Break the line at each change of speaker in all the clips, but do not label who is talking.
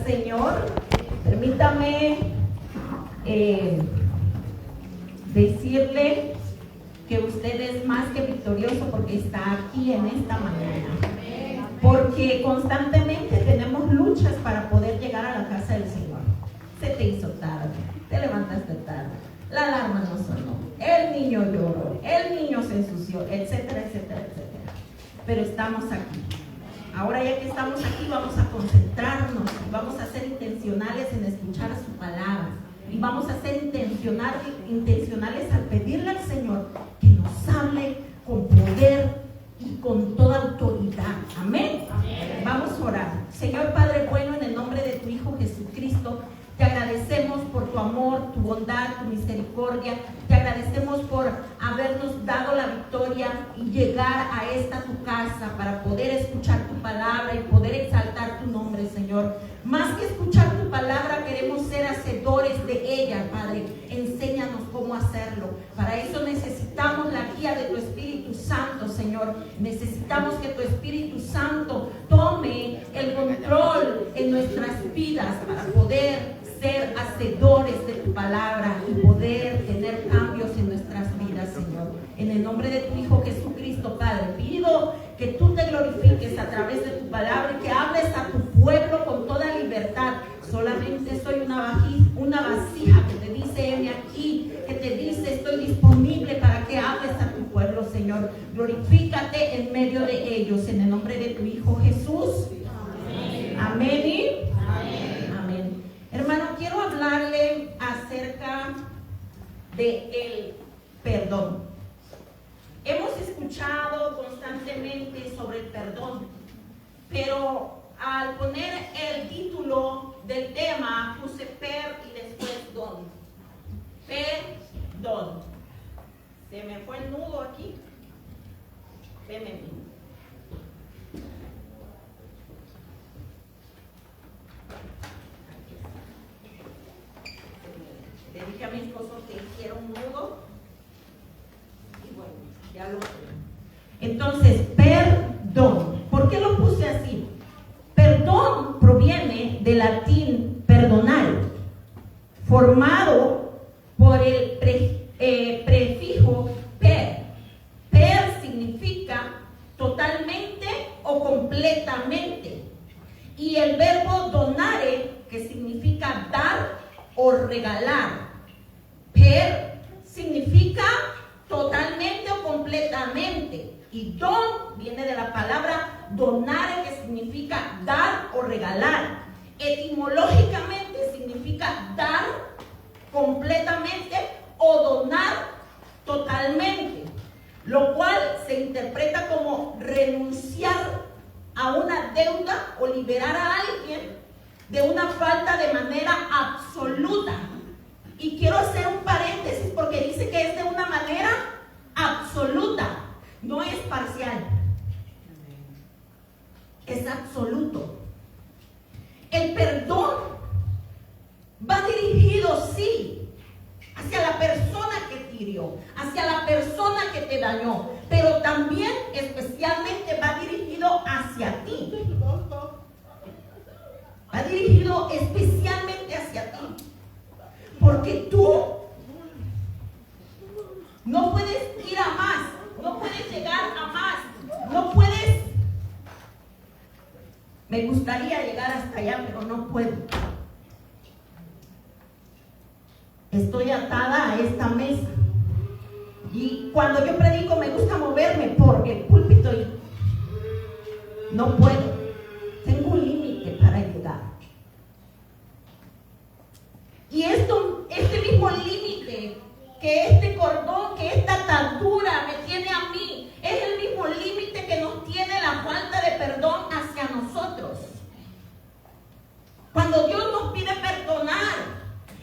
al Señor. Permítame decirle que usted es más que victorioso porque está aquí en esta mañana. Porque constantemente tenemos luchas para poder llegar a la casa del Señor. Se te hizo tarde, te levantaste tarde, la alarma no sonó, el niño lloró, el niño se ensució, etcétera, etcétera, etcétera. Pero estamos aquí. Ahora ya que estamos aquí vamos a concentrarnos, vamos a ser intencionales en escuchar su palabra y vamos a ser intencionales al pedirle al Señor que nos hable con poder y con toda autoridad. Amén. Amén. Vamos a orar. Señor Padre bueno, en el nombre de tu Hijo Jesucristo, te agradecemos por tu amor, tu bondad, tu misericordia. Te agradecemos por habernos dado la victoria y llegar a esta tu casa para poder escuchar tu palabra y poder exaltar tu nombre, Señor. Más que escuchar tu palabra, queremos ser hacedores de ella, Padre. Enséñanos cómo hacerlo. Para eso necesitamos la guía de tu Espíritu Santo, Señor. Necesitamos que tu Espíritu Santo tome el control en nuestras vidas para poder ser hacedores de tu palabra y poder tener cambios en nuestras vidas, Señor. En el nombre de tu Hijo Jesucristo, Padre, pido que tú te glorifiques a través de tu palabra y que hables a tu pueblo con toda libertad. Solamente soy una vasija que te dice, heme aquí, que te dice, estoy disponible para que hables a tu pueblo, Señor. Glorifícate en medio de ellos, en el nombre de tu Hijo Jesús. Amén. Amén. Y amén. Hermano, quiero hablarle acerca del perdón. Hemos escuchado constantemente sobre el perdón, pero al poner el título del tema puse per y después don. Perdón. Se me fue el nudo aquí. Veme. Le dije a mi esposo que hiciera un nudo y bueno, ya lo tengo. Entonces, perdón. ¿Por qué lo puse así? Perdón proviene del latín perdonare, formado por el prefijo per. Per significa totalmente o completamente. Y el verbo donare, que significa dar o regalar. Per significa totalmente o completamente. Y don viene de la palabra donare, que significa dar o regalar. Etimológicamente significa dar completamente o donar totalmente, lo cual se interpreta como renunciar a una deuda o liberar a alguien de una falta de manera absoluta. Y quiero hacer un paréntesis porque dice que es de una manera absoluta, no es parcial, es absoluto. El perdón va dirigido, sí, hacia la persona que te hirió, hacia la persona que te dañó, pero también especialmente va dirigido hacia ti. Va dirigido especialmente hacia ti. Porque tú no puedes ir a más, no puedes llegar a más, no puedes. Me gustaría llegar hasta allá, pero no puedo. Estoy atada a esta mesa. Y cuando yo predico me gusta moverme por el púlpito y no puedo. Tengo un límite para llegar. Y este mismo límite, que este cordón, que esta atadura me tiene a mí, es el mismo límite que nos tiene la falta de perdón hacia nosotros. Cuando Dios nos pide perdonar,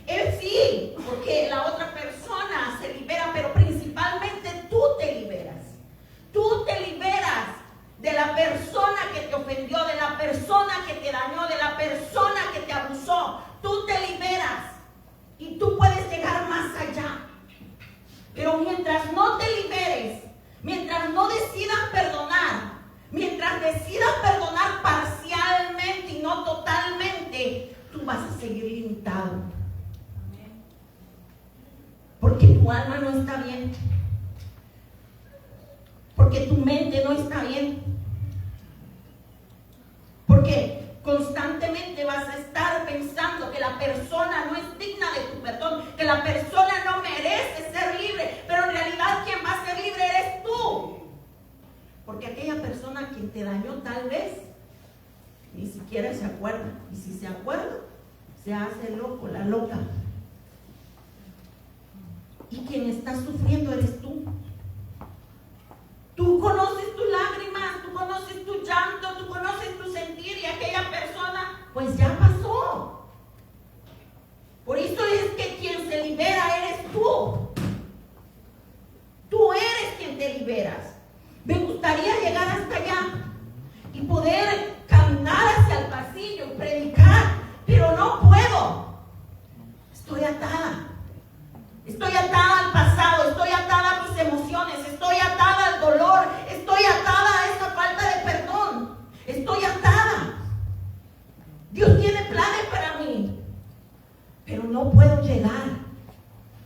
Él sí, porque la otra persona se libera, pero principalmente tú te liberas. Tú te liberas de la persona que te ofendió, de la persona que te dañó, de la persona que te abusó. Tú te liberas y tú puedes llegar más allá. Pero mientras no te liberes, mientras no decidas perdonar, mientras decidas perdonar parcialmente y no totalmente, vas a seguir limitado. Porque tu alma no está bien. Porque tu mente no está bien. Porque constantemente vas a estar pensando que la persona no es digna de tu perdón, que la persona no merece ser libre, pero en realidad quien va a ser libre eres tú. Porque aquella persona quien te dañó tal vez ni siquiera se acuerda, y si se acuerda se hace loco, la loca, y quien está sufriendo eres tú. Tú conoces tus lágrimas, tú conoces tu llanto, tú conoces tu sentir, y aquella persona pues ya pasó. Por eso es que quien se libera eres tú. Tú eres quien te liberas. Me gustaría llegar hasta allá y poder caminar hacia el pasillo y predicar, pero no puedo. Estoy atada. Estoy atada al pasado, estoy atada a mis emociones, estoy atada al dolor, estoy atada a esa falta de perdón. Estoy atada. Dios tiene planes para mí, pero no puedo llegar.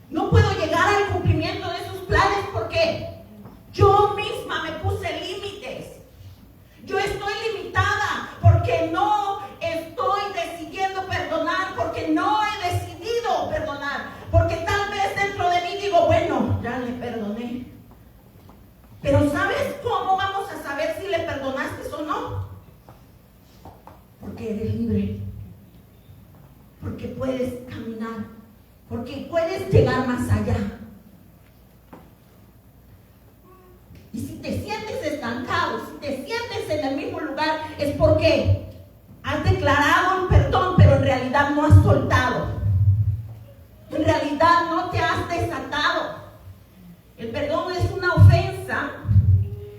No puedo llegar al cumplimiento de esos planes porque yo misma me puse límites. Yo estoy limitada porque no estoy decidiendo perdonar, porque no he decidido perdonar, porque tal vez dentro de mí digo, bueno, ya le perdoné. Pero ¿sabes cómo vamos a saber si le perdonaste o no? Porque eres libre, porque puedes caminar, porque puedes llegar más allá. Y si te sientes estancado, si te sientes en el mismo lugar, es porque has declarado el perdón, pero en realidad no has soltado. En realidad no te has desatado. El perdón es una ofensa,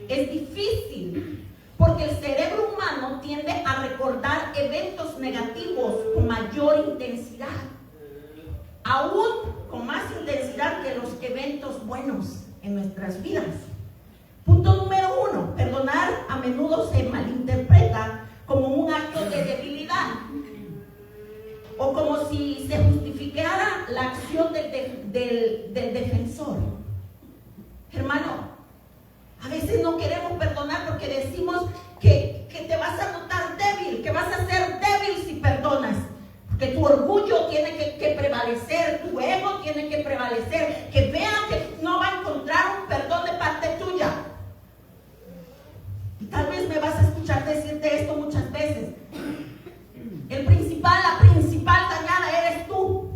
es difícil, porque el cerebro humano tiende a recordar eventos negativos con mayor intensidad, aún con más intensidad que los eventos buenos en nuestras vidas. Punto número 1, perdonar a menudo se malinterpreta como un acto de debilidad, o como si se justificara la acción del defensor. Hermano, a veces no queremos perdonar porque decimos que te vas a notar débil, que vas a ser débil si perdonas, que tu orgullo tiene que prevalecer, tu ego tiene que prevalecer, que vean que no va a encontrar un perdón de parte tuya. Y tal vez me vas a escuchar decirte esto muchas veces. La principal dañada eres tú.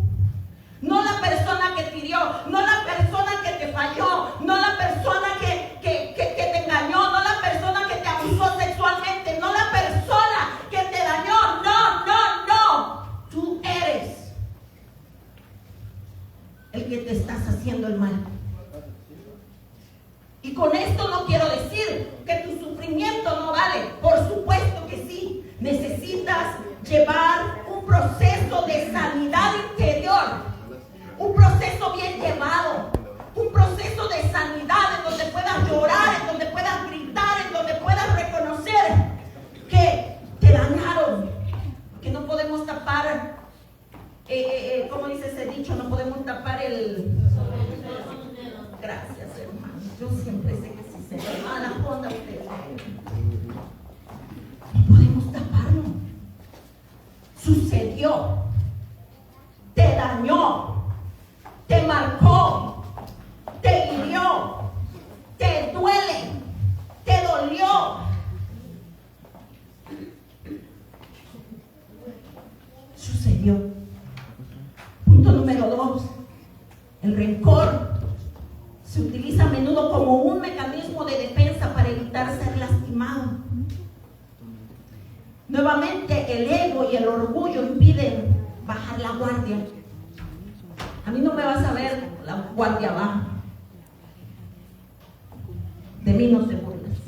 No la persona que te hirió, no la persona que te falló, no la persona que te engañó, no la persona que te abusó sexualmente, no la persona que te dañó. No. Tú eres el que te estás haciendo el mal. Y con esto no quiero decir que tu sufrimiento no vale. Por supuesto que sí. Necesitas llevar un proceso de sanidad interior, un proceso bien llevado, un proceso de sanidad en donde puedas llorar, en donde puedas gritar, en donde puedas reconocer que te dañaron, que no podemos tapar, ¿cómo dice ese dicho? No podemos tapar el... Gracias, hermano. Yo siempre sé que si se me va la onda, ustedes no podemos taparlo. Sucedió, te dañó, te marcó, te hirió, te duele, te dolió. Sucedió. Punto número 2. El rencor se utiliza a menudo como un mecanismo de defensa para evitar ser lastimado. Nuevamente, el ego y el orgullo impiden bajar la guardia. A mí no me vas a ver la guardia baja. De mí no se burlas.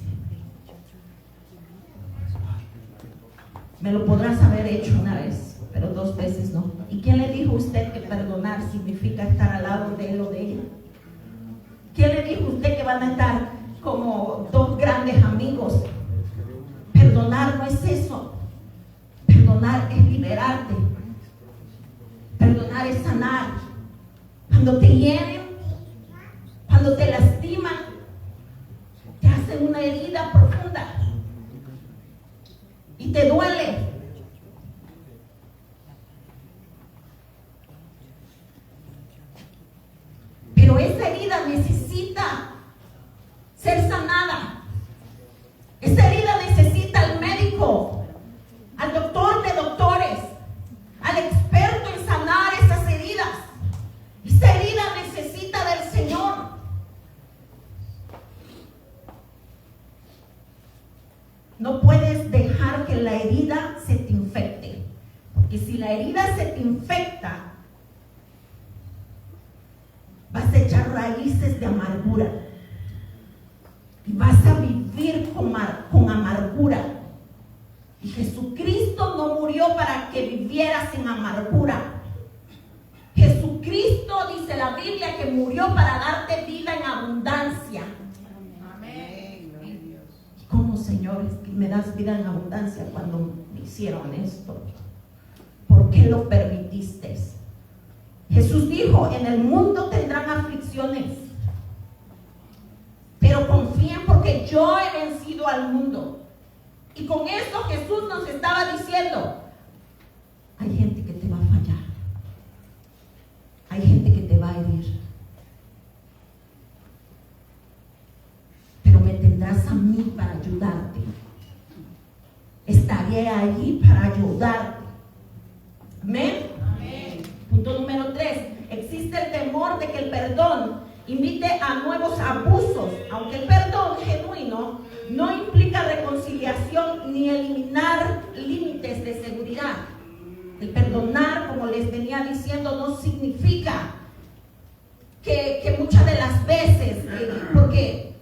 Me lo podrás haber hecho una vez, pero 2 veces no. ¿Y quién le dijo a usted que perdonar significa estar al lado de él o de ella? ¿Quién le dijo a usted que van a estar como 2 grandes amigos? Perdonar no es eso. Perdonar es liberarte. Perdonar es sanar. Cuando te hieren, cuando te lastiman, te hacen una herida profunda y te duele. Pero esa herida necesita ser sanada. Esa herida necesita al médico, al doctor de doctores, al experto en sanar esas heridas. Esa herida necesita del Señor. No puedes dejar que la herida se te infecte, porque si la herida se te infecta, vas a echar raíces de amargura y vas a vivir con amargura. Y Jesucristo no murió para que vivieras en amargura. Jesucristo, dice la Biblia, que murió para darte vida en abundancia. Amén. ¿Y cómo, Señor, es que me das vida en abundancia cuando me hicieron esto? ¿Por qué lo permitiste? Jesús dijo, en el mundo tendrán aflicciones, pero confíen porque yo he vencido al mundo. Y con esto Jesús nos estaba diciendo, hay gente que te va a fallar, hay gente que te va a herir, pero me tendrás a mí para ayudarte. Estaré allí para ayudarte. Amén. Punto número 3, existe el temor de que el perdón invite a nuevos abusos, aunque el perdón genuino no implica reconciliación ni eliminar límites de seguridad. El perdonar, como les venía diciendo, no significa que muchas de las veces, porque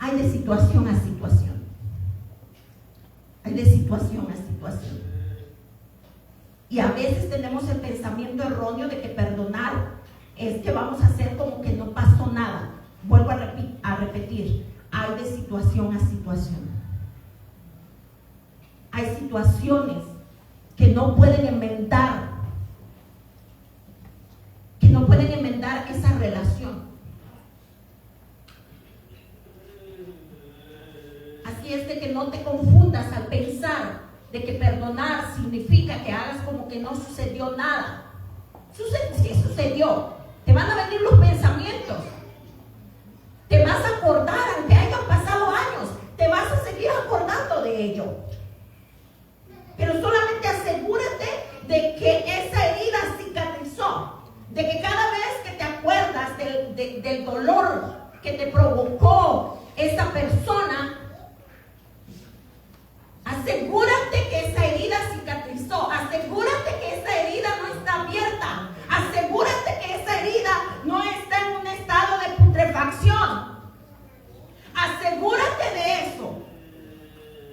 hay de situación a situación, hay de situación a situación. Y a veces tenemos el pensamiento erróneo de que perdonar es que vamos a hacer como que no pasó nada. Vuelvo a repetir, hay de situación a situación. Hay situaciones que no pueden enmendar, esa relación. Así es de que no te confundas al pensar de que perdonar significa que hagas como que no sucedió nada. Sí sucedió. Te van a venir los pensamientos. Te vas a acordar, aunque hayan pasado años, te vas a seguir acordando de ello. Pero solamente asegúrate de que esa herida cicatrizó, de que cada vez que te acuerdas del dolor que te provocó esa persona, asegúrate que esa herida cicatrizó, asegúrate que esa herida no está abierta, asegúrate que esa herida no está en un estado de putrefacción. Asegúrate de eso,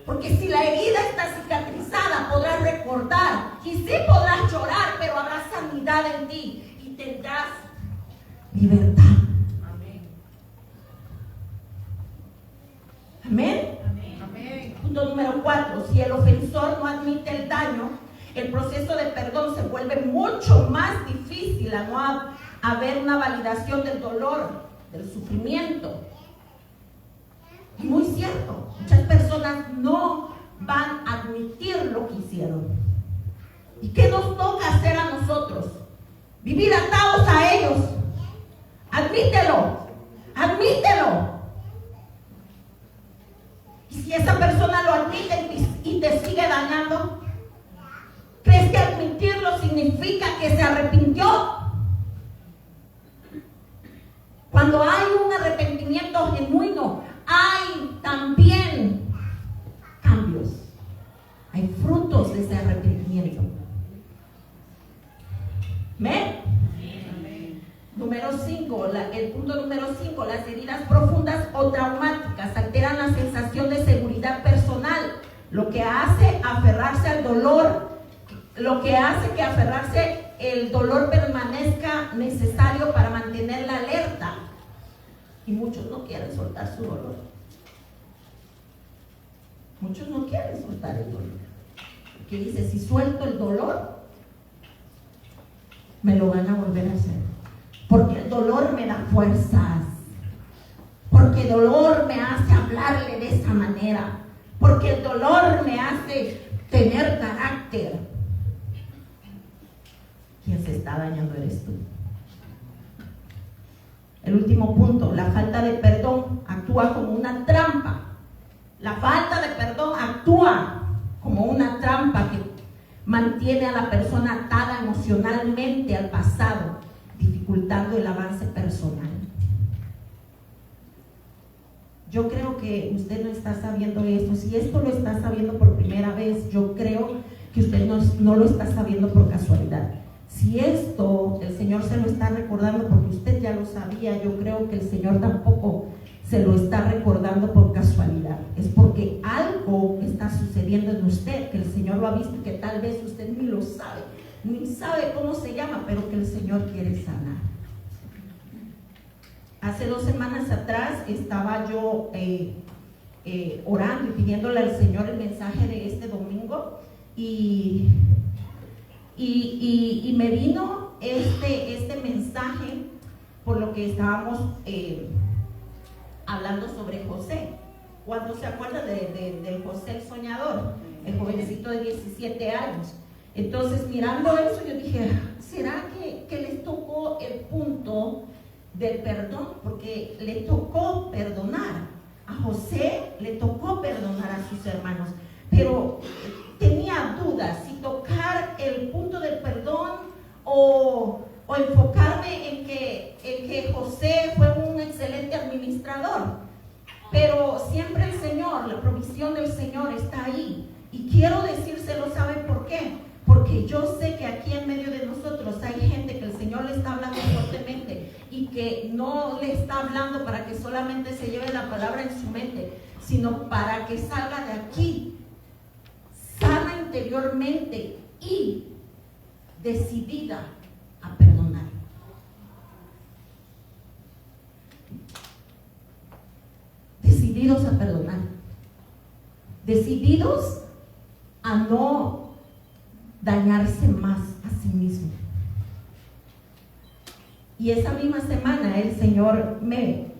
porque si la herida está cicatrizada podrás recordar y sí podrás llorar, pero habrá sanidad en ti y tendrás libertad. Amén. Punto número 4, si el ofensor no admite el daño, el proceso de perdón se vuelve mucho más difícil a no haber una validación del dolor, del sufrimiento. Y muy cierto, muchas personas no van a admitir lo que hicieron. ¿Y qué nos toca hacer a nosotros? Vivir atados a ellos. Admítelo, admítelo. Y si esa persona lo admite y te sigue dañando, ¿crees que admitirlo significa que se arrepintió? Cuando hay un arrepentimiento genuino, hay también cambios. Hay frutos de ese arrepentimiento. ¿Amén? Número 5, el punto número 5, las heridas profundas o traumáticas alteran la sensación de seguridad personal, lo que hace aferrarse al dolor, lo que hace que aferrarse el dolor permanezca necesario para mantener la alerta. Y muchos no quieren soltar su dolor. Muchos no quieren soltar el dolor. Porque dice, si suelto el dolor, me lo van a volver a hacer. Porque el dolor me da fuerzas. Porque el dolor me hace hablarle de esa manera. Porque el dolor me hace tener carácter. Quien se está dañando eres tú. El último punto, la falta de perdón actúa como una trampa. La falta de perdón actúa como una trampa que mantiene a la persona atada emocionalmente al pasado, dificultando el avance personal. Yo creo que usted no está sabiendo esto. Si esto lo está sabiendo por primera vez, yo creo que usted no lo está sabiendo por casualidad. Si esto el Señor se lo está recordando porque usted ya lo sabía, yo creo que el Señor tampoco se lo está recordando por casualidad. Es porque algo está sucediendo en usted, que el Señor lo ha visto y que tal vez usted ni lo sabe, ni sabe cómo se llama, pero que el Señor quiere sanar. Hace 2 semanas atrás estaba yo orando y pidiéndole al Señor el mensaje de este domingo y me vino este mensaje por lo que estábamos hablando sobre José. Cuando se acuerda del José el soñador, el jovencito de 17 años. Entonces, mirando eso, yo dije, ¿será que les tocó el punto del perdón? Porque le tocó perdonar. A José le tocó perdonar a sus hermanos, pero tenía dudas si tocar el punto del perdón o enfocarme en que José fue un excelente administrador. Pero siempre el Señor, la provisión del Señor está ahí. Y quiero decírselo, ¿saben por qué? Porque yo sé que aquí en medio de nosotros hay gente que el Señor le está hablando fuertemente y que no le está hablando para que solamente se lleve la palabra en su mente, sino para que salga de aquí sana interiormente y decidida a perdonar. Decididos a perdonar. Decididos a no dañarse más a sí mismo. Y esa misma semana el Señor me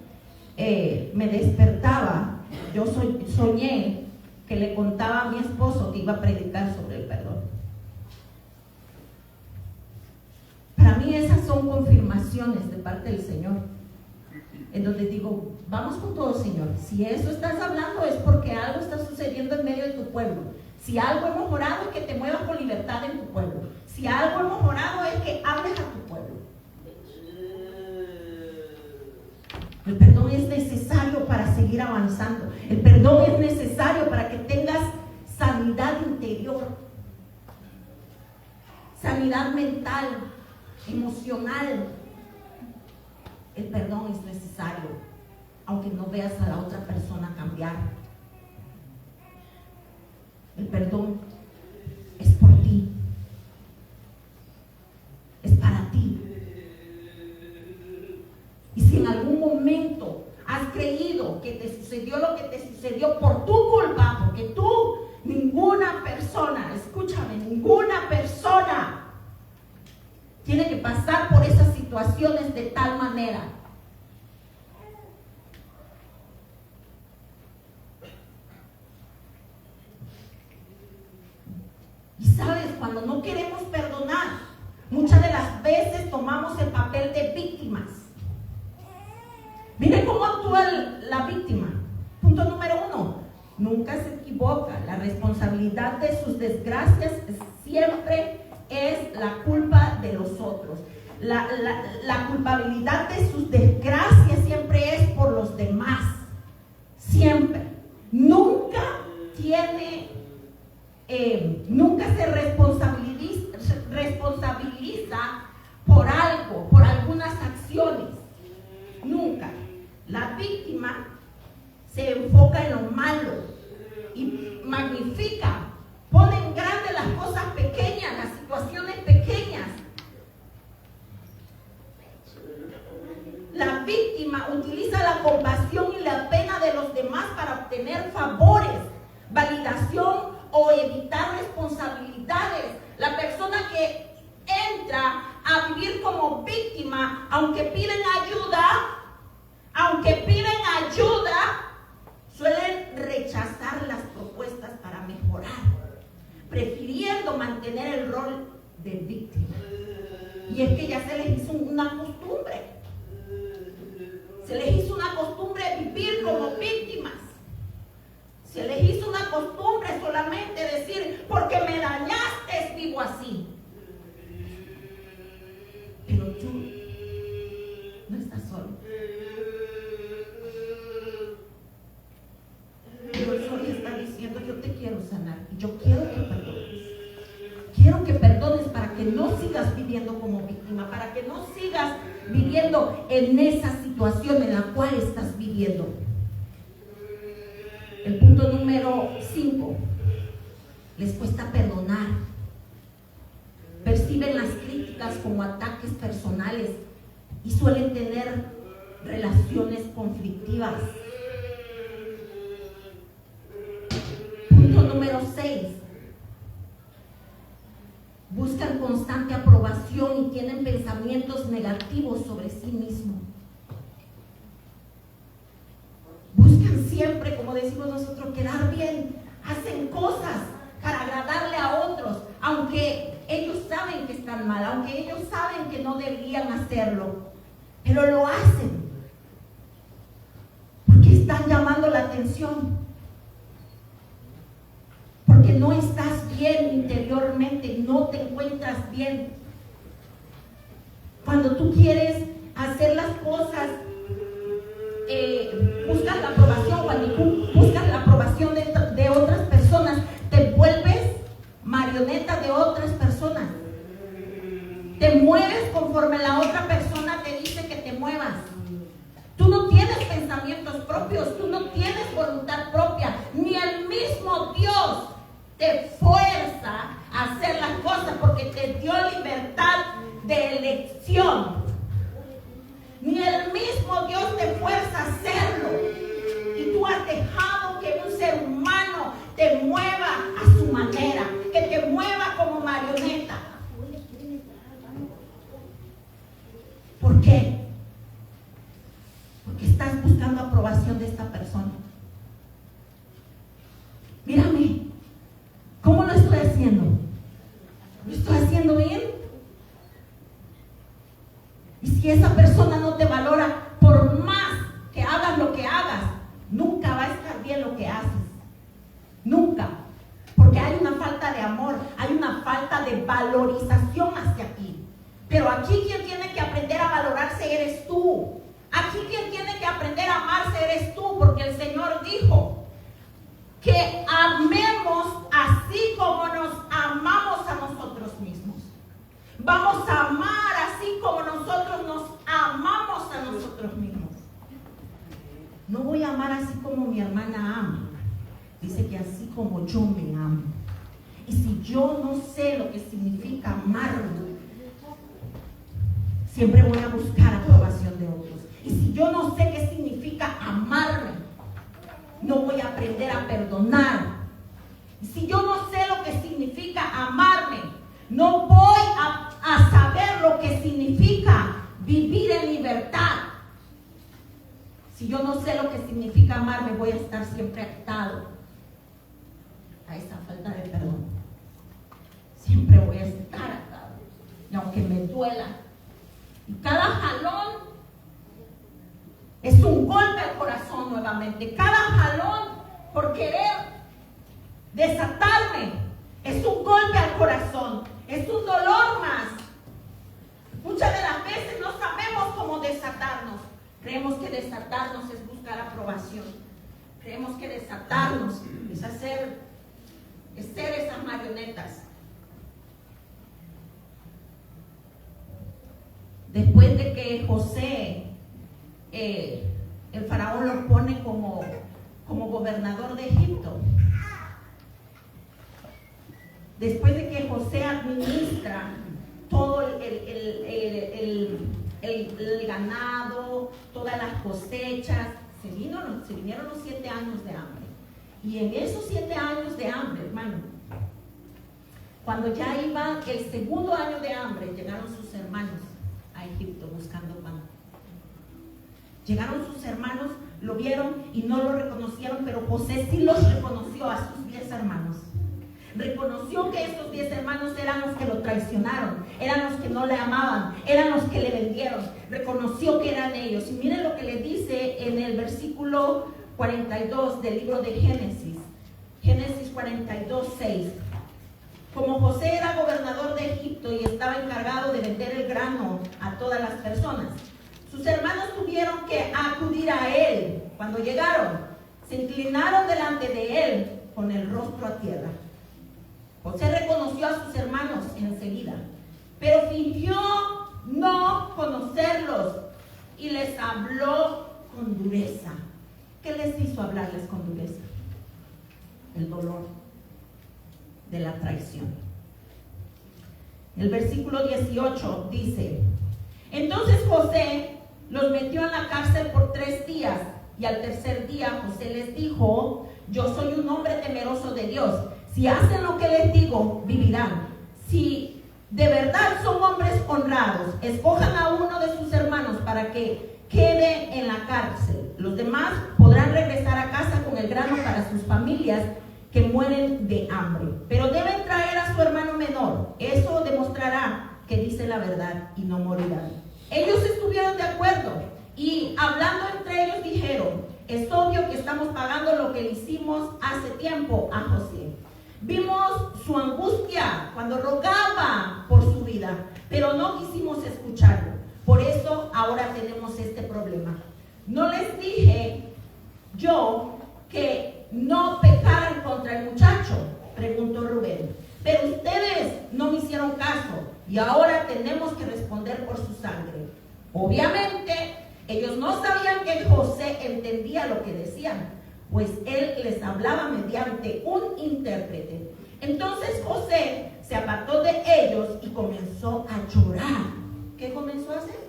despertaba. Yo soñé que le contaba a mi esposo que iba a predicar sobre el perdón. Para mí esas son confirmaciones de parte del Señor, en donde digo, vamos con todo, Señor. Si eso estás hablando es porque algo está sucediendo en medio de tu pueblo. Si algo hemos orado es que te muevas con libertad en tu pueblo. Si algo hemos orado es que hables a tu pueblo. El perdón es necesario para seguir avanzando. El perdón es necesario para que tengas sanidad interior, sanidad mental, emocional. El perdón es necesario, aunque no veas a la otra persona cambiar. El perdón es por ti, es para ti. Y si en algún momento has creído que te sucedió lo que te sucedió por tu culpa, porque tú, ninguna persona, escúchame, ninguna persona tiene que pasar por esas situaciones de tal manera. Y sabes, cuando no queremos perdonar, muchas de las veces tomamos el papel de víctimas. Miren cómo actúa la víctima. Punto número 1, nunca se equivoca. La responsabilidad de sus desgracias siempre es la culpa de los otros. La culpabilidad de sus desgracias siempre es por los demás. Siempre. Nunca se responsabiliza por algo, por algunas acciones. Nunca. La víctima se enfoca en lo malo y magnifica, pone en grande las cosas pequeñas, las situaciones pequeñas. La víctima utiliza la compasión y la pena de los demás para obtener favores, validación o evitar responsabilidades. La persona que entra a vivir como víctima, aunque piden ayuda, suelen rechazar las propuestas para mejorar, prefiriendo mantener el rol de víctima. Y es que ya se les hizo una costumbre. Se les hizo una costumbre vivir como víctimas. Se les hizo una costumbre solamente decir, porque me dañaste, vivo así. Pero tú no estás solo. Pero el Señor está diciendo, yo te quiero sanar. Y yo quiero que perdones. Quiero que perdones para que no sigas viviendo como víctima, para que no sigas viviendo en esa situación en la cual estás viviendo. El punto número 5, les cuesta perdonar. Perciben las críticas como ataques personales y suelen tener relaciones conflictivas. Punto número 6. Buscan constante aprobación y tienen pensamientos negativos sobre sí mismos. Buscan siempre, como decimos nosotros, quedar bien. Hacen cosas para agradarle a otros, aunque ellos saben que están mal, aunque ellos saben que no deberían hacerlo, pero lo hacen porque están llamando la atención. Porque no estás bien interiormente, no te encuentras bien. Cuando tú quieres hacer las cosas, buscas la aprobación. Cuando tú buscas la aprobación de otras personas, te vuelves marioneta de otras personas. Te mueves conforme la otra persona te dice que te muevas. Tú no tienes pensamientos propios, tú no tienes voluntad propia, ni el mismo Dios te fuerza a hacer las cosas porque te dio libertad de elección. Ni el mismo Dios te fuerza a hacerlo. Y tú has dejado que un ser humano te mueva a su manera, que te mueva como marioneta. ¿Por qué? Porque estás buscando aprobación de esta persona. Mírame. ¿Cómo lo estoy haciendo? ¿Lo estoy haciendo bien? Y si esa persona no te valora, por más que hagas lo que hagas, nunca va a estar bien lo que haces. Nunca. Porque hay una falta de amor, hay una falta de valorización hacia ti. Pero aquí quien tiene que aprender a valorarse eres tú. Aquí quien tiene que aprender a amarse eres tú, porque el Señor dijo que amemos así como nos amamos a nosotros mismos. Vamos a amar así como nosotros nos amamos a nosotros mismos. No voy a amar así como mi hermana ama. Dice que así como yo me amo. Y si yo no sé lo que significa amarme, siempre voy a buscar aprobación de otros. Y si yo no sé qué significa amarme, no voy a aprender a perdonar. Y si yo no sé lo que significa amarme, no voy a saber lo que significa vivir en libertad. Si yo no sé lo que significa amarme, voy a estar siempre atado a esa falta de perdón. Siempre voy a estar atado. Y aunque me duela, y cada jalón es un golpe al corazón nuevamente. Cada jalón por querer desatarme es un golpe al corazón. Es un dolor más. Muchas de las veces no sabemos cómo desatarnos. Creemos que desatarnos es buscar aprobación. Creemos que desatarnos es ser esas marionetas. Después de que José, el faraón lo pone como gobernador de Egipto. Después de que José administra todo el ganado, todas las cosechas, se vinieron los 7 años de hambre. Y en esos 7 años de hambre, hermano, Cuando ya iba el segundo año de hambre, llegaron sus hermanos a Egipto buscando pan. Llegaron sus hermanos, lo vieron y no lo reconocieron, pero José sí los reconoció a sus 10 hermanos. Reconoció que esos 10 hermanos eran los que lo traicionaron, eran los que no le amaban, eran los que le vendieron. Reconoció que eran ellos. Y miren lo que le dice en el versículo 42 del libro de Génesis. Génesis 42, 6. Como José era gobernador de Egipto y estaba encargado de vender el grano a todas las personas, sus hermanos tuvieron que acudir a él. Cuando llegaron, se inclinaron delante de él con el rostro a tierra. José reconoció a sus hermanos enseguida, pero fingió no conocerlos y les habló con dureza. ¿Qué les hizo hablarles con dureza? El dolor de la traición. El versículo 18 dice: entonces José los metió en la cárcel por 3 días, y al tercer día José les dijo: yo soy un hombre temeroso de Dios. Si hacen lo que les digo, vivirán. Si de verdad son hombres honrados, escojan a uno de sus hermanos para que quede en la cárcel. Los demás podrán regresar a casa con el grano para sus familias que mueren de hambre. Pero deben traer a su hermano menor. Eso demostrará que dice la verdad y no morirá. Ellos estuvieron de acuerdo y hablando entre ellos dijeron: es obvio que estamos pagando lo que le hicimos hace tiempo a José. Vimos su angustia cuando rogaba por su vida, pero no quisimos escucharlo. Por eso ahora tenemos este problema. ¿No les dije yo que no pecaran contra el muchacho?, preguntó Rubén. Pero ustedes no me hicieron caso y ahora tenemos que responder por su sangre. Obviamente, ellos no sabían que José entendía lo que decían, pues él les hablaba mediante un intérprete. Entonces José se apartó de ellos y comenzó a llorar. ¿Qué comenzó a hacer?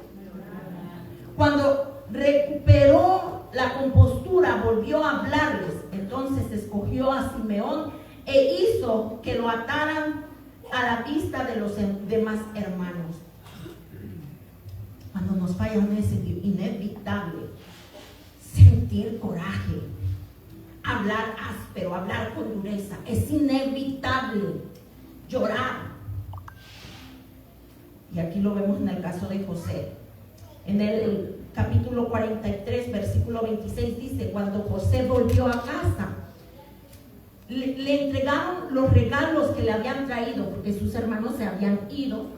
Cuando recuperó la compostura, volvió a hablarles. Entonces escogió a Simeón e hizo que lo ataran a la vista de los demás hermanos. Cuando nos falla es inevitable sentir coraje, hablar áspero, hablar con dureza. Es inevitable llorar. Y aquí lo vemos en el caso de José. En el capítulo 43, versículo 26 dice: cuando José volvió a casa, le entregaron los regalos que le habían traído, porque sus hermanos se habían ido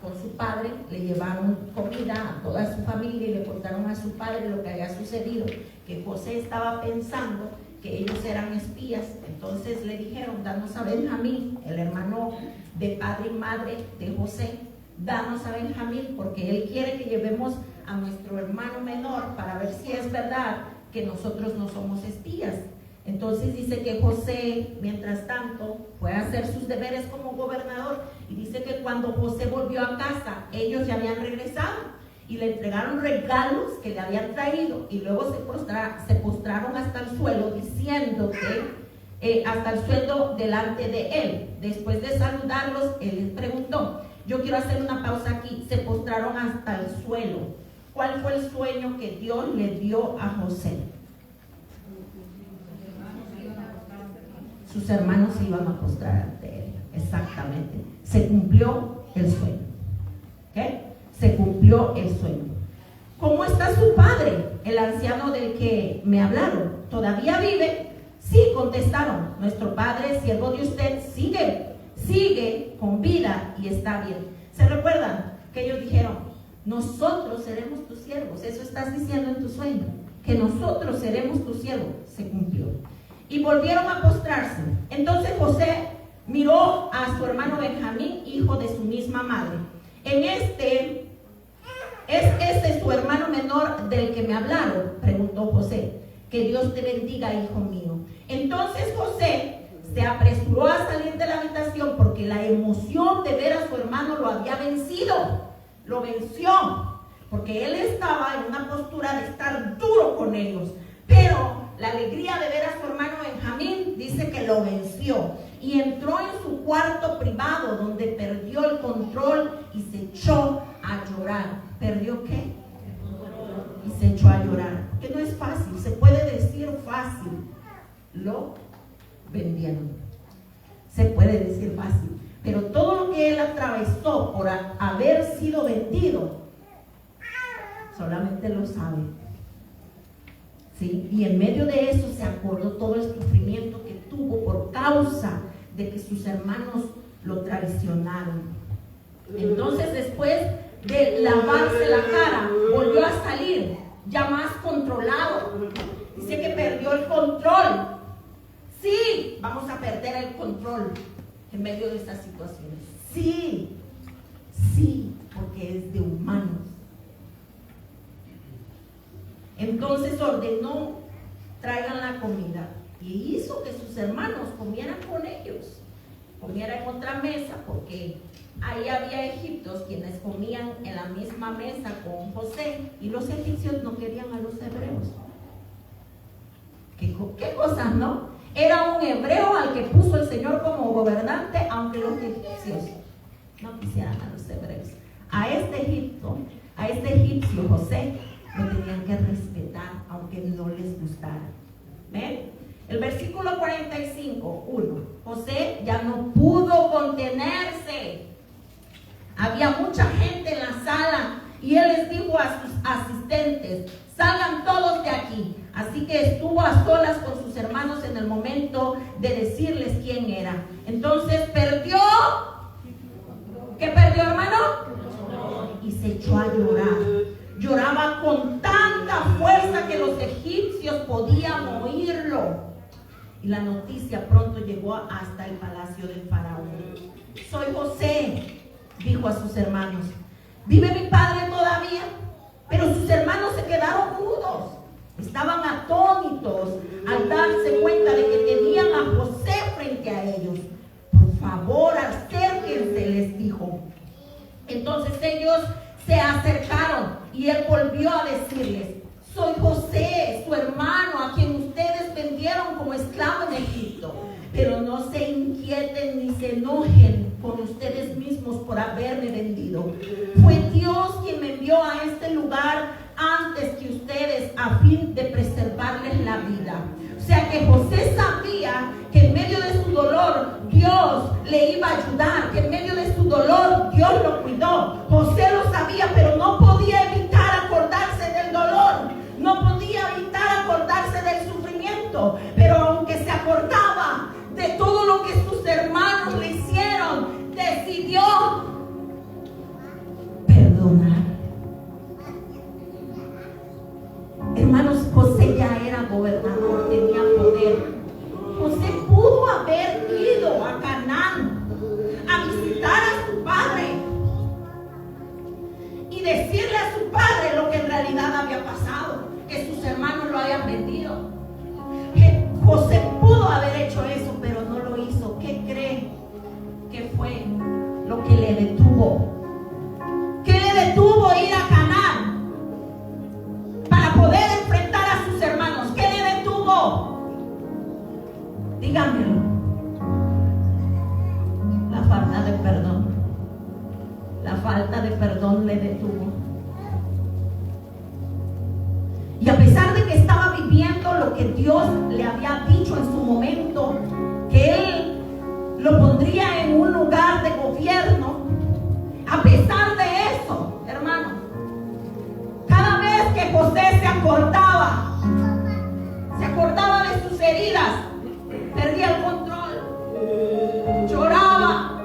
con su padre. Le llevaron comida a toda su familia y le contaron a su padre lo que había sucedido, que José estaba pensando que ellos eran espías. Entonces le dijeron: danos a Benjamín, el hermano de padre y madre de José, danos a Benjamín, porque él quiere que llevemos a nuestro hermano menor para ver si es verdad que nosotros no somos espías. Entonces dice que José, mientras tanto, fue a hacer sus deberes como gobernador, y dice que cuando José volvió a casa, ellos ya habían regresado y le entregaron regalos que le habían traído, y luego se postraron hasta el suelo, diciendo que hasta el suelo delante de él. Después de saludarlos, él les preguntó. Yo quiero hacer una pausa aquí. Se postraron hasta el suelo. ¿Cuál fue el sueño que Dios le dio a José? Sus hermanos se iban a postrar ante él. Exactamente. Se cumplió el sueño. ¿Okay? Se cumplió el sueño. ¿Cómo está su padre, el anciano del que me hablaron? ¿Todavía vive? Sí, contestaron. Nuestro padre, siervo de usted, sigue con vida y está bien. ¿Se recuerdan que ellos dijeron: nosotros seremos tus siervos? Eso estás diciendo en tu sueño, que nosotros seremos tus siervos. Se cumplió. Y volvieron a postrarse. Entonces José miró a su hermano Benjamín, hijo de su misma madre. ¿Es este su hermano menor del que me hablaron?, preguntó José. Que Dios te bendiga, hijo mío. Entonces José se apresuró a salir de la habitación porque la emoción de ver a su hermano lo había vencido. Lo venció, porque él estaba en una postura de estar duro con ellos. Pero la alegría de ver a su hermano Benjamín dice que lo venció. y entró en su cuarto privado donde perdió el control y se echó a llorar. ¿Perdió qué? Y se echó a llorar. Que no es fácil, se puede decir fácil. Lo vendieron. Se puede decir fácil. Pero todo lo que él atravesó por haber sido vendido, solamente lo sabe. ¿Sí? Y en medio de eso se acordó todo el sufrimiento que tuvo por causa de que sus hermanos lo traicionaron. Entonces, después de lavarse la cara, volvió a salir ya más controlado. Dice que perdió el control. Sí, vamos a perder el control en medio de estas situaciones. Sí, porque es de humanos. Entonces ordenó: traigan la comida, y hizo que sus hermanos comieran con ellos, comieran en otra mesa, porque ahí había egipcios quienes comían en la misma mesa con José, y los egipcios no querían a los hebreos. ¿Qué cosas, no? Era un hebreo al que puso el Señor como gobernante, aunque los egipcios no quisieran a los hebreos. A este egipcio José lo tenían que respetar, aunque no les gustara. ¿Ven? El versículo 45, 1. José ya no pudo contenerse. Había mucha gente en la sala y él les dijo a sus asistentes: salgan todos de aquí. Así que estuvo a solas con sus hermanos en el momento de decirles quién era. Entonces perdió. ¿Qué perdió, hermano? Y se echó a llorar. Lloraba con tanta fuerza que los egipcios podían oírlo. Y la noticia pronto llegó hasta el palacio del faraón. Soy José, dijo a sus hermanos. ¿Vive mi padre todavía? Pero sus hermanos se quedaron mudos. Estaban atónitos al darse cuenta de que tenían a José frente a ellos. Por favor, acérquense, les dijo. Entonces ellos se acercaron y él volvió a decirles: soy José, su hermano, a quien ustedes vendieron como esclavo en Egipto. Pero no se inquieten ni se enojen con ustedes mismos por haberme vendido. Fue Dios quien me envió a este lugar antes que ustedes, a fin de preservarles la vida. O sea que José sabía que en medio de su dolor Dios le iba a ayudar, que en medio de su dolor Dios lo cuidó. José lo sabía, pero no podía evitar acordarse del dolor, no podía evitar acordarse del sufrimiento. Pero aunque se acordaba de todo lo que sus hermanos le hicieron, decidió perdonar. Hermanos, José ya era gobernador, tenía poder. José pudo haber ido a Canaán a visitar a su padre y decirle a su padre lo que en realidad había pasado, que sus hermanos lo habían vendido. José pudo haber hecho eso, pero no lo hizo. ¿Qué cree que fue lo que le detuvo? ¿Qué le detuvo ir a Canaán para poder enfrentar a sus hermanos? ¿Qué le detuvo? Díganmelo. La falta de perdón. La falta de perdón le detuvo. Y a pesar de que estaba viviendo lo que Dios le había dicho en su momento, que Él lo pondría en un lugar de gobierno, a pesar de eso, hermano, cada vez que José se acordaba de sus heridas, perdía el control, lloraba.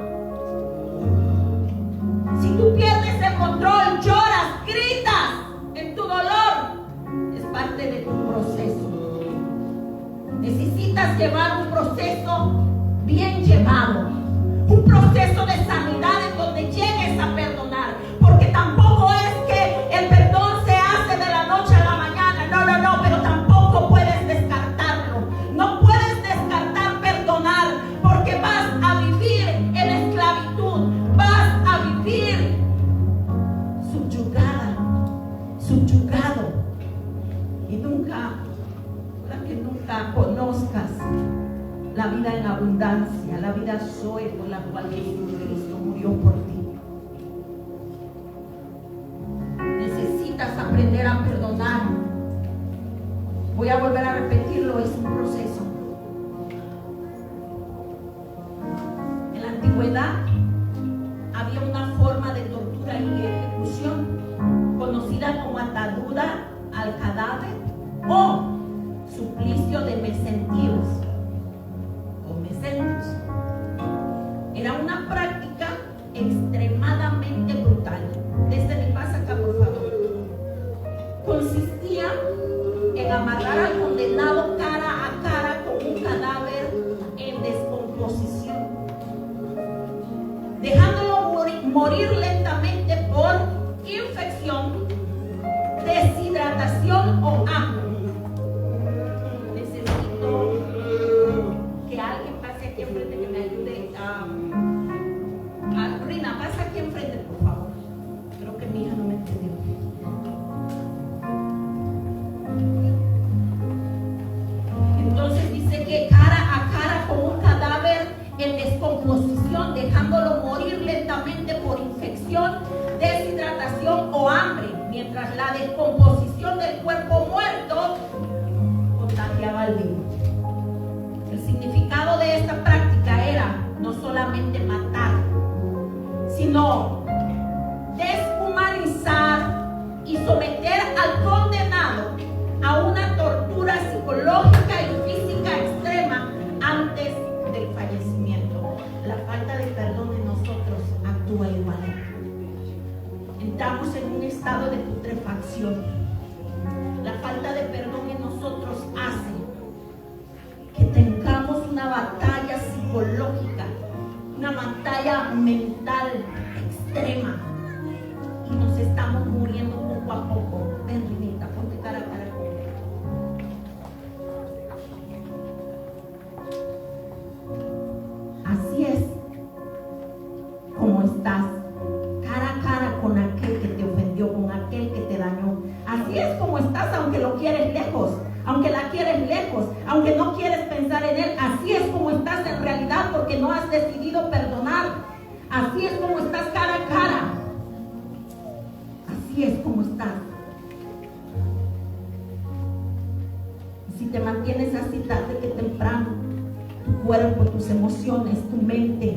Si tú pierdes el control, lloras, gritas en tu dolor, es parte de tu proceso. Necesitas llevar un proceso bien llevado, un proceso de sanidad en donde llegues a perdonar, porque tampoco es que el perdón se hace de la noche a la mañana, no, pero tampoco puedes descartarlo. No puedes descartar perdonar, porque vas a vivir en esclavitud, vas a vivir subyugado, y nunca conozcas la vida en abundancia, la la vida Zoe por la cual Jesucristo murió por ti. Necesitas aprender a perdonar. Voy a volver a repetirlo, es un proceso. En la antigüedad había una forma de tortura y ejecución conocida como atadura al cadáver o suplicio de mesentidos o mesentos. Era una práctica extremadamente brutal. Desde mi casa acá, por favor. Consistía en amarrar al condenado cara a cara con un cadáver en descomposición, dejándolo morir lentamente por infección, deshidratación o hambre. Necesito que alguien pase aquí enfrente que me ayude a Rina, pasa aquí enfrente, por favor. Creo que mi hija no me entendió. Entonces dice que cara a cara con un cadáver en descomposición, dejándolo morir lentamente por infección, deshidratación o hambre, mientras la descomposición del cuerpo muerto contagiaba al vivo. El significado de esta práctica era no solamente matar, sino deshumanizar y someter al condenado a una tortura psicológica y física extrema antes del fallecimiento. La falta de perdón en nosotros actúa igual. Entramos en un estado de putrefacción. La falta de perdón en nosotros hace que tengamos una batalla psicológica, una batalla mental extrema, y nos estamos muriendo poco a poco. Ven, Rinita, ponte cara a cara conmigo. Así es como estás, cara a cara con aquel que te ofendió, con aquel que te dañó. Así es como estás, aunque lo quieres lejos, aunque la quieres lejos, aunque no quieres pensar en él. Así es como estás en realidad, porque no has decidido perdonar. Así es como estás cara a cara. Así es como estás. Si te mantienes así, tarde que temprano, tu cuerpo, tus emociones, tu mente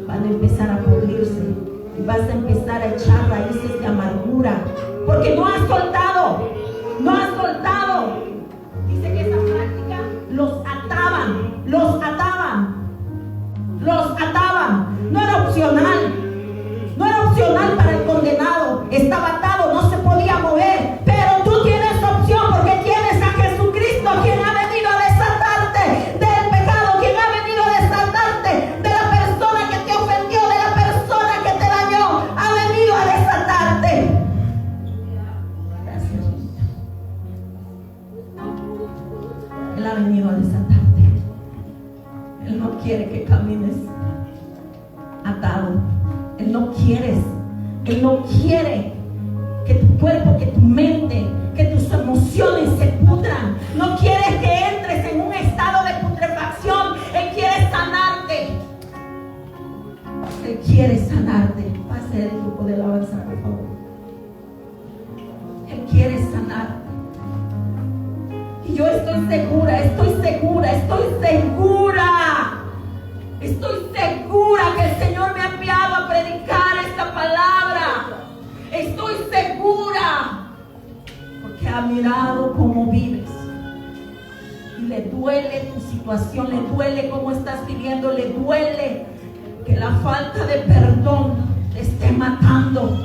van a empezar a pudrirse y vas a empezar a echar raíces de amargura, porque no has soltado, no has soltado. Dice que esa práctica los ataban, los ataban, los ataban. No era opcional, no era opcional para el condenado. Estaba atado, no se podía mover. Pero tú tienes opción, porque tienes a Jesucristo, quien ha venido a desatarte del pecado, quien ha venido a desatarte de la persona que te ofendió, de la persona que te dañó. Ha venido a desatarte. Gracias. Él ha venido a desatarte. Él no quiere que camines atado. Él no quiere que tu cuerpo, que tu mente, que tus emociones se pudran. No quiere que entres en un estado de putrefacción. Él quiere sanarte. Él quiere sanarte. Pase el grupo de alabanza, por favor. Él quiere sanarte. Y yo estoy segura que el Señor me ha enviado a predicar esta palabra. Estoy segura, porque ha mirado cómo vives y le duele tu situación, le duele cómo estás viviendo, le duele que la falta de perdón te esté matando,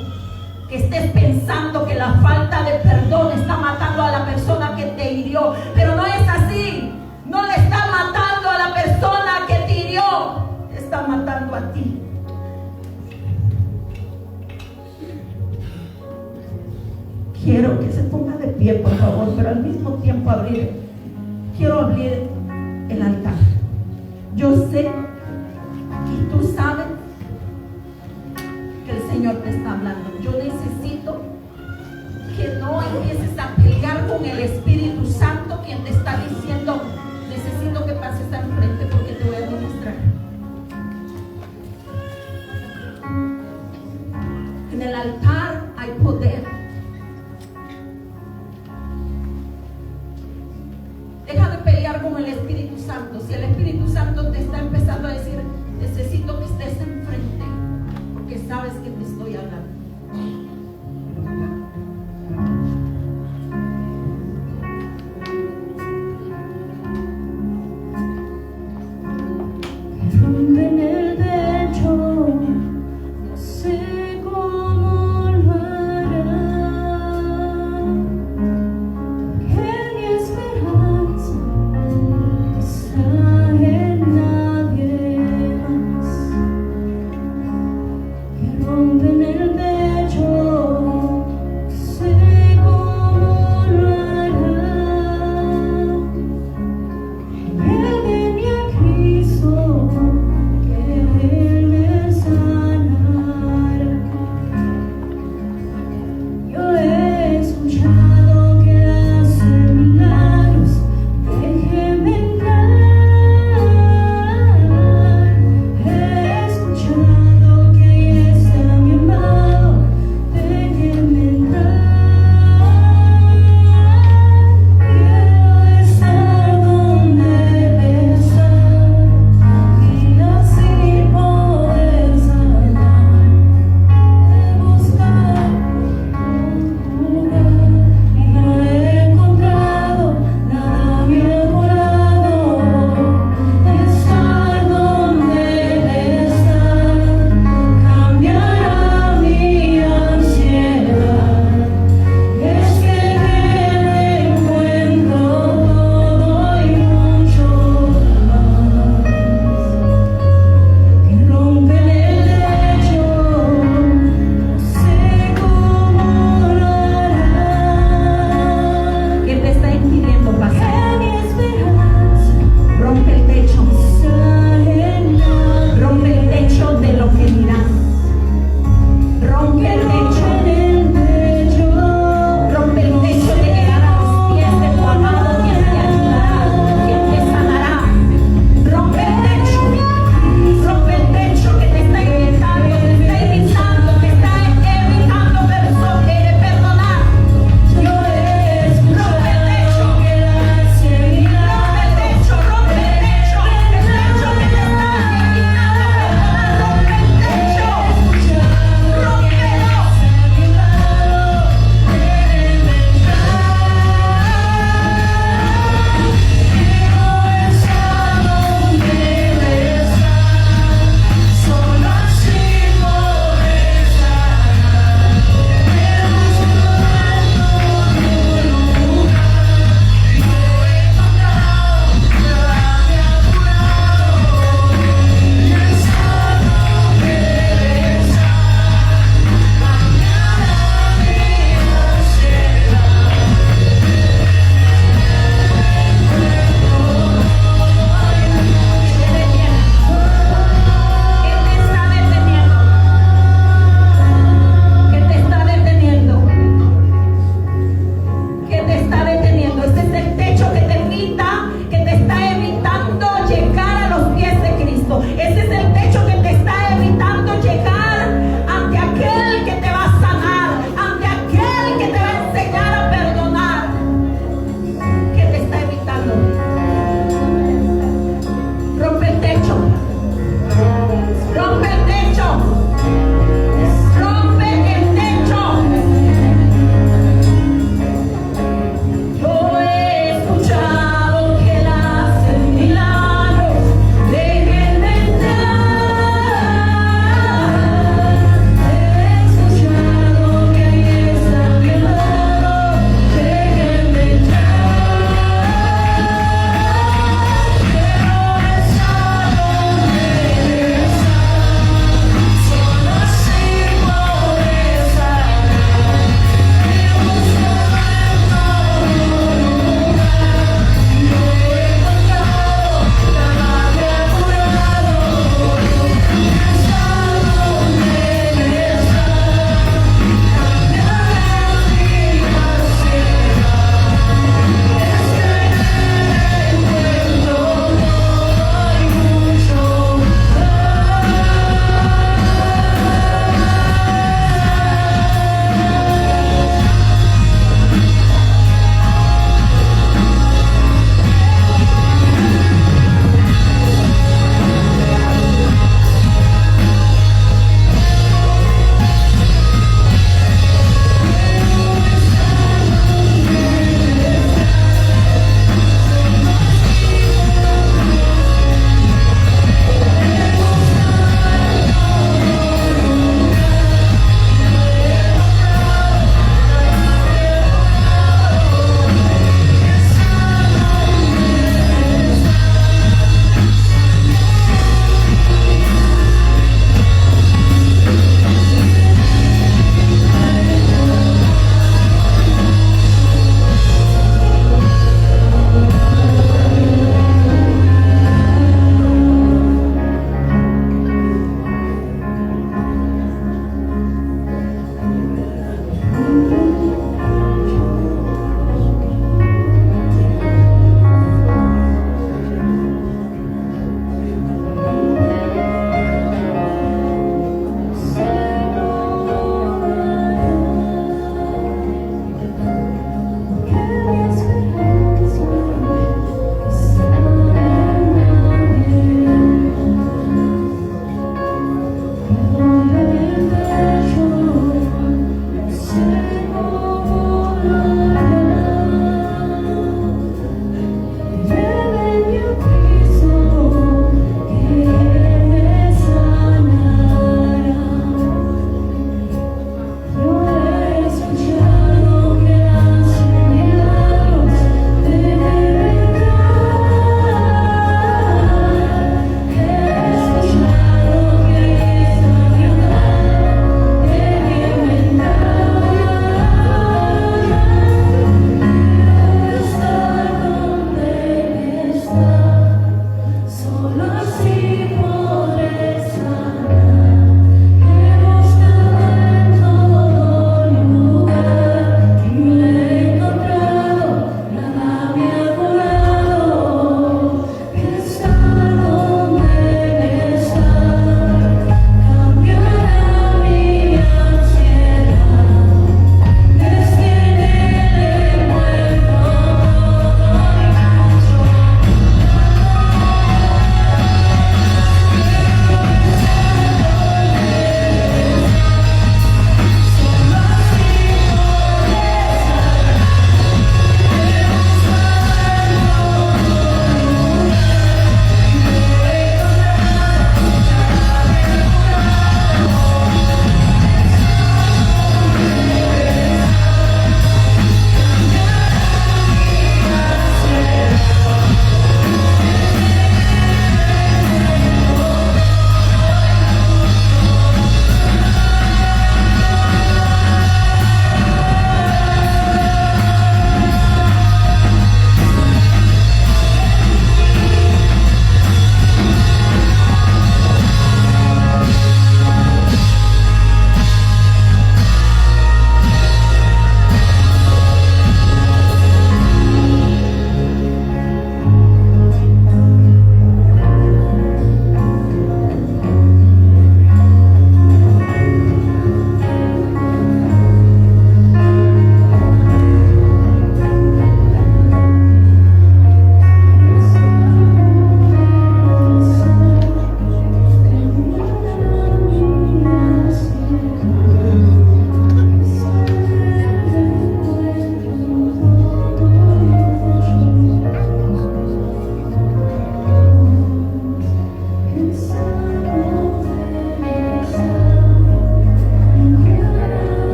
que estés pensando que la falta de perdón está matando a la persona que te hirió, pero no es así. No le está matando a la persona que te hirió, te está matando a ti. Quiero que se ponga de pie, por favor, pero al mismo tiempo quiero abrir el altar. Yo sé y tú sabes que el Señor te está hablando. Yo necesito que no empieces a pelear con el Espíritu Santo, quien te está diciendo: necesito que pases al frente porque te voy a ministrar. altar hay poder. Deja de pelear con el Espíritu Santo. Si el Espíritu Santo te está empezando a decir, necesito que estés enfrente, porque sabes que te estoy hablando.
En el techo, no sé cómo lo hará, que mi esperanza está en nadie más, que rompen el techo, no sé cómo lo hará, que venía Cristo.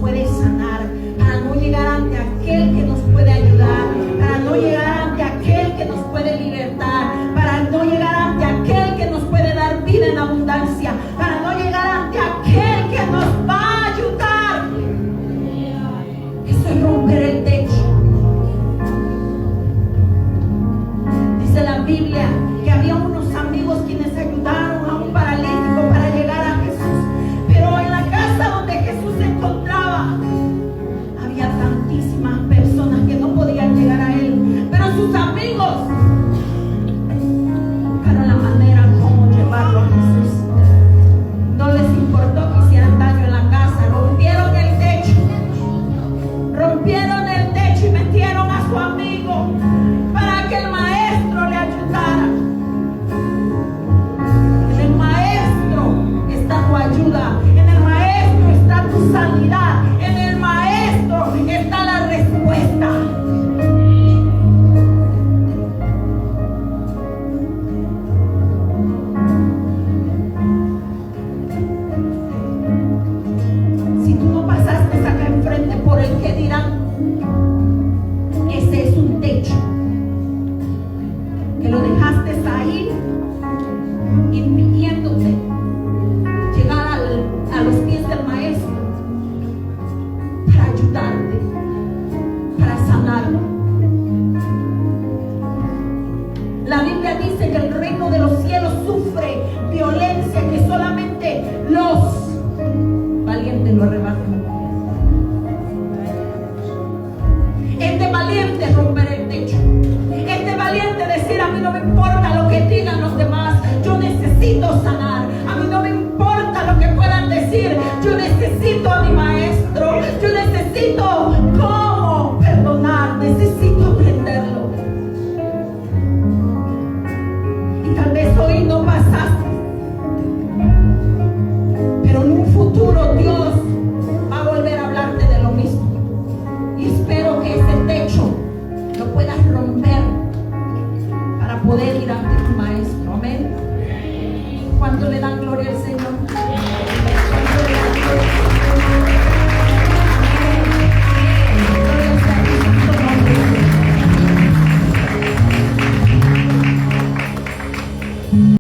puede sanar, para no llegar ante aquel que nos puede ayudar, para no llegar ante aquel que nos puede libertar, para no llegar ante aquel que nos puede dar vida en abundancia, para no llegar ante aquel que nos va a ayudar. Eso es romper el techo. Dice la Biblia que había unos amigos quienes ayudaron a un paralítico para llegar a Jesús, pero en la casa donde Jesús se encontraba había tantísimas personas que no podían llegar a él, pero sus amigos buscaron la manera como llevarlo a Jesús. No les importó que hicieran daño en la casa, rompieron el techo y metieron a su amigo para que el maestro le ayudara. En el maestro está tu ayuda, en el maestro está tu sanidad, en el maestro está la respuesta. Si tú no pasaste acá enfrente por el que dirán, ese es un techo que lo dejaste ahí impidiéndote llegar a los pies del maestro para ayudarte, para sanarlo. La Biblia dice que el reino de los cielos sufre violencia que solamente los valientes lo arrebatan. Es de valiente romper el techo. Es de valiente decir: a mí no me importa lo que digan los demás, yo necesito sanar. A mí no me importa lo que puedan decir, yo necesito a mi maestro. Yo necesito cómo perdonar, necesito aprenderlo. Y tal vez hoy no pasaste, pero en un futuro Dios va a volver a hablarte de lo mismo. Y espero que ese techo lo puedas romper para poder ir ante tu maestro. Amén. ¿Cuánto le dan gloria al Señor?